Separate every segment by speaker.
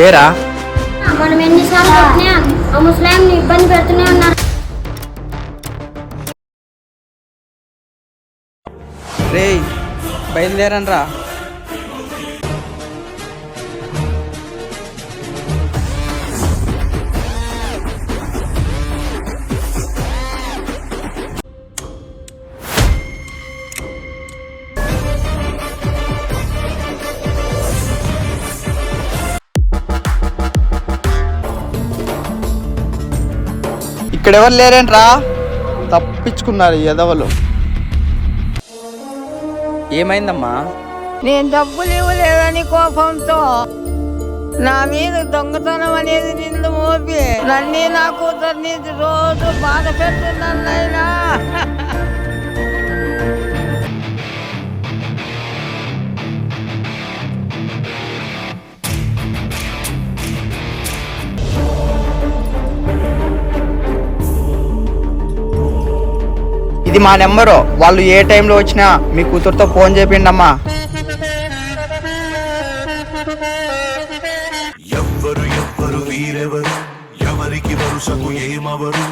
Speaker 1: ఏరా
Speaker 2: మనం ఎన్నిసార్లు చెప్పినా ఆ ముస్లాంని ఇబ్బంది పెడుతూనే ఉన్నారు.
Speaker 1: రేయ్ బయలుదేరండి రా. ఇక్కడెవరు లేరేంట్రా, తప్పించుకున్నారు ఎదవలు. ఏమైందమ్మా?
Speaker 3: నేను డబ్బులు ఇవ్వలేదని కోపంతో నా మీద దొంగతనం అనేది నిన్ను మోపి నన్ను నా కూతుర్ని రోజు బాధ పెడుతున్నాను నాయనా.
Speaker 1: ఇది మా నెంబరు. వాళ్ళు ఏ టైంలో వచ్చినా మీ కూతురుతో ఫోన్ చేయండి అమ్మా.
Speaker 4: ఎవ్వరు ఎవ్వరు వీరెవరు, ఎవరికి వరుసకు ఏమవరు,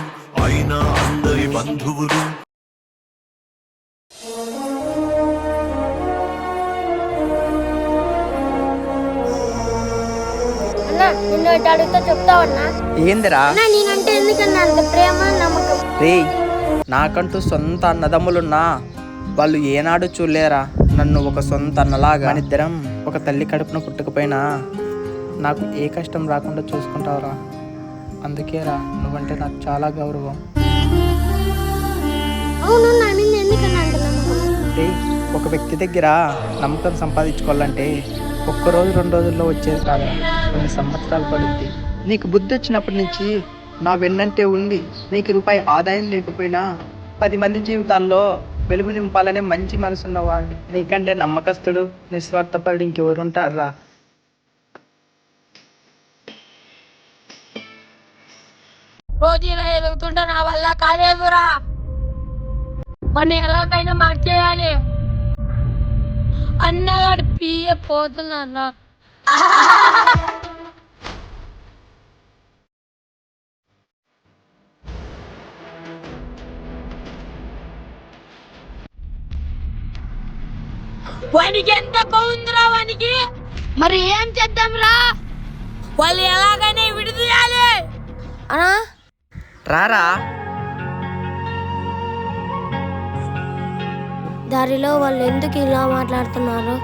Speaker 4: అయినా అందరి బంధువులు.
Speaker 2: అన్నా నిన్ను ఎటు అడుగుతా చెప్తావన్నా?
Speaker 1: ఏందిరా?
Speaker 2: అన్నా నేనంటే ఎందుకన్నా అంత ప్రేమ నమ్మకం?
Speaker 1: రేయ్, నాకంటూ సొంత అన్నదమ్ములున్నా వాళ్ళు ఏనాడు చూడలేరా నన్ను ఒక సొంత అన్నలాగా. మనిద్దరం ఒక తల్లి కడుపున పుట్టకపోయినా నాకు ఏ కష్టం రాకుండా చూసుకుంటావురా. అందుకేరా నువ్వంటే నాకు చాలా గౌరవం.
Speaker 2: అవును నా మీద ఎందుకన్నా అంత నమ్మకం?
Speaker 1: రేయ్, ఒక వ్యక్తి దగ్గర నమ్మకం సంపాదించుకోవాలంటే ఒక్కరోజు 2 రోజుల్లో వచ్చేది కాదు, కొన్ని సంవత్సరాలు పడుద్ది. నీకు బుద్ధి వచ్చినప్పటి నుంచి నా వెన్నంటే ఉండి నీకు రూపాయి ఆదాయం లేకపోయినా 10 మంది జీవితాల్లో వెలుగు నింపాలనే మంచి మనసున్నవాడిని. నీకంటే నమ్మకస్తుడు, నిస్వార్థపరుడు ఇంకెవరు ఉంటారా?
Speaker 3: రోజు ఇలా ఎదుగుతుంటే నా వల్ల కాలేదురా. మన ఎలాగైనా మార్చేయాలి. అన్నగాడు పియ్య పోతున్నా. వానికి ఎంత బాగుందిరా వానికి. మరి ఏం చేద్దాం రా? వాళ్ళు ఎలాగైనా విడుదల అనా
Speaker 1: రారా.
Speaker 2: దారిలో వాళ్ళు ఎందుకు ఇలా మాట్లాడుతున్నారు?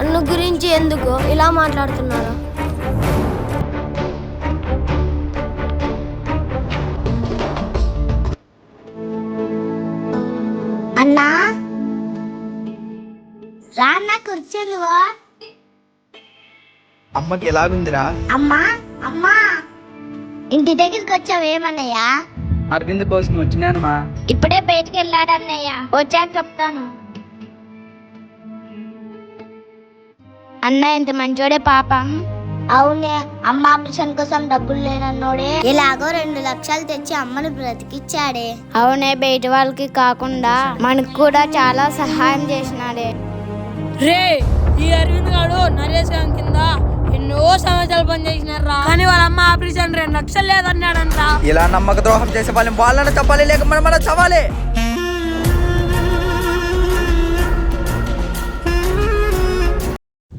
Speaker 2: అన్న గురించి ఎందుకు ఇలా మాట్లాడుతున్నారు?
Speaker 5: అన్నా రాన్నా కూర్చోనువా?
Speaker 1: అమ్మకి ఎలాగుందిరా?
Speaker 5: అమ్మా అమ్మా ఇంటి దగ్గరికి వచ్చావేమన్నయ్యా?
Speaker 1: అరవింద్ కోసం వచ్చినానమ్మా.
Speaker 5: ఇప్పుడే బయటికి వెళ్ళాడన్నయ్య, వచ్చాక చెప్తాను. అన్న ఎంత మంచోడే పాపం. అవునే, అమ్మ ఆపరేషన్ కోసం డబ్బులు లేనన్నోడే ఇలాగో 2 లక్షలు తెచ్చి అమ్మను బ్రతికిచ్చాడే. అవునే, బయట వాళ్ళకి కాకుండా మనకు కూడా చాలా సహాయం చేసినాడే.
Speaker 3: రే, ఈ అరవింద్ గాడు నరేష్ గారి కింద ఎన్నో సంవత్సరాలు పనిచేసినారా, కానీ వాళ్ళ అమ్మ ఆపరేషన్ 2 లక్షలు లేదన్నాడంట.
Speaker 1: ఇలా నమ్మక ద్రోహం చేసే వాళ్ళని చెప్పాలి, లేక మనం చవాలి.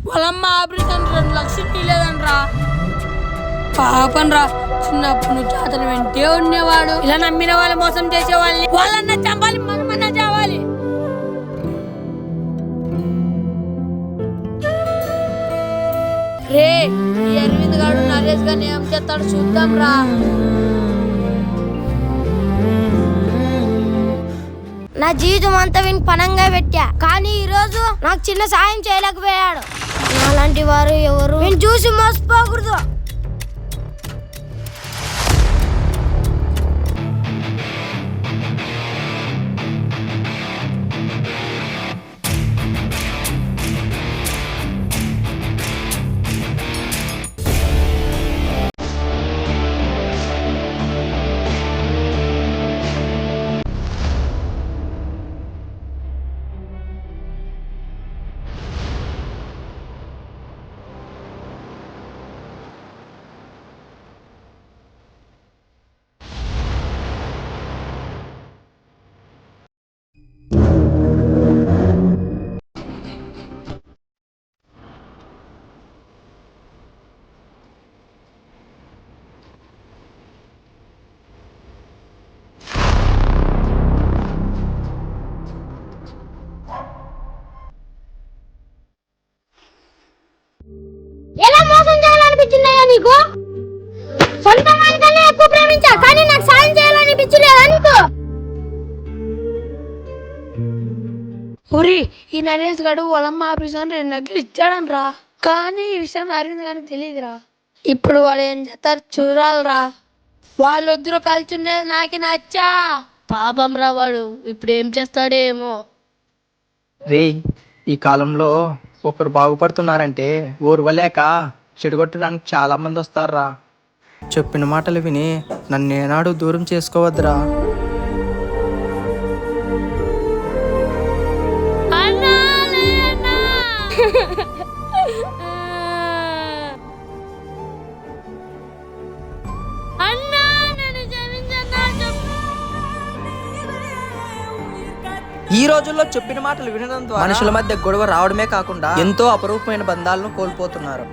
Speaker 3: వాళ్ళమ్మ ఆపరేషన్ 2 లక్షలు తీయలేదంట్రా. పాపం రా, చిన్నప్పుడు నువ్వు జాతర వెంటే ఉండేవాడు. ఇలా నమ్మిన వాళ్ళు మోసం చేసే వాళ్ళని వాళ్ళన్నా చంపాలి, మనమన్నా చావాలి. రే, ఈ అరవింద్ గాడు నరేష్ గారిని ఏం చేస్తాడు చూద్దాం రా.
Speaker 2: నా జీవితం అంతా వీని పనంగా పెట్టా, కానీ ఈ రోజు నాకు చిన్న సాయం చేయలేకపోయాడు. నాలాంటి వారు ఎవరు వీని చూసి మోసపోకూడదు. నీకు సొంత వానికన్నా ఎక్కువ ప్రేమించా కానీ నాకు సాయం చేయాలనిపించలేదా నీకు?
Speaker 6: ఒరి ఈ నరేష్ గడు వాళ్ళమ్మ ఆపరేషన్ 2 లక్షలు ఇచ్చాడనరా. కానీ ఈ విషయం అరవింద్ గారికి తెలియదురా. ఇప్పుడు వాడు ఏం చేస్తారు చూడాలరా. వాళ్ళొద్దరు కలిసి ఉండేది నాకు నచ్చా. పాపం రా వాడు ఇప్పుడు ఏం చేస్తాడేమో.
Speaker 1: రే ఈ కాలంలో ఒకరు బాగుపడుతున్నారంటే ఓర్వలేక చెడగొట్టడానికి చాలా మంది వస్తారా. చెప్పిన మాటలు విని నన్ను ఏనాడు దూరం చేసుకోవద్దురా. ఈ రోజుల్లో చెప్పిన మాటలు వినడం ద్వారా మనుషుల మధ్య గొడవ రావడమే కాకుండా ఎంతో అపరూపమైన బంధాలను కోల్పోతున్నారు.